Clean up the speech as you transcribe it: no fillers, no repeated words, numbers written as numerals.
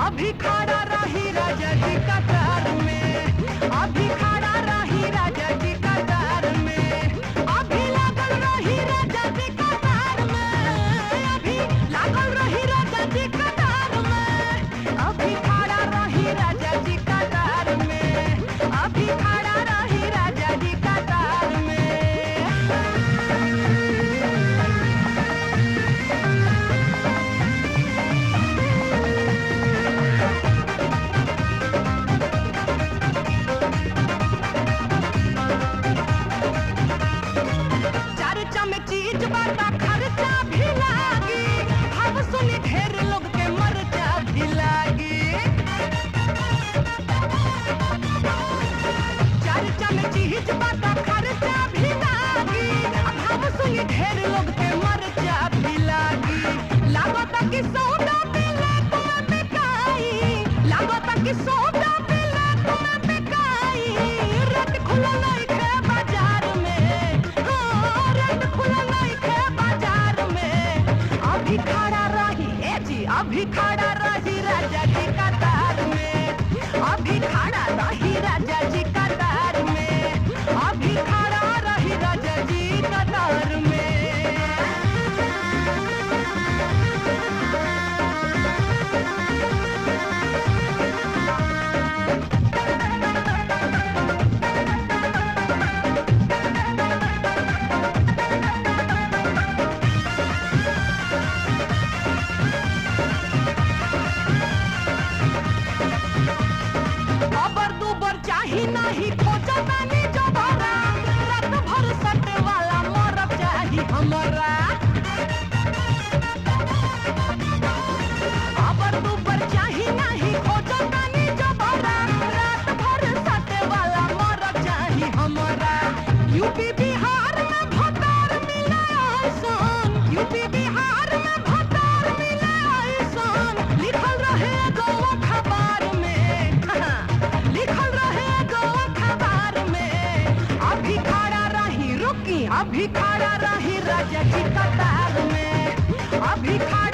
अभी खड़ा रही राजा जी कतार में, अभी खड़ा रही राजा जी कतार में, अभी लागल रही राजा जी कतार में, अभी लागल रही राजा जी कतार में, अभी खड़ा रही राजा जी कतार में, अभी खड़ा रही राजा जी कतार में। चीज बाटा खर्चा भी लागी, अब सुनी ढेर लोग के मर्चा भी लागी। चर्चा में चीज बाटा खर्चा भी लागी, अब सुनी ढेर लोग के मर्चा भी लागी। लागता कि सौदा मिले तुम्हें बिकाई, लागता कि सौदा मिले तुम्हें बिकाई। रेट खुला नहीं खे बाजार में, हाँ रेट खुला नहीं खे बाजार में। अभी खड़ा रही ए जी, अभी खड़ा रही राजा जी कतार में, अभी खड़ा रही राजा जी कतार में, अभी खड़ा रही राजा जी कतार में। चाही नहीं खोजा मैंने जबरा, रात भर सटे वाला मरब चाही हमरा। अबर दुबर चाही नहीं खोजा मैंने जबरा, रात भर सटे वाला मरब चाही हमरा। यूपी बिहार में भतार मिले ऐसन, यूपी बिहार में भतार मिले ऐसन। लिखल रहे गो अखबार में, लिखल रहे अखबार में। अभी खड़ा रही रुकी, अभी खड़ा रही राजा जी कतार में, अभी खड़ा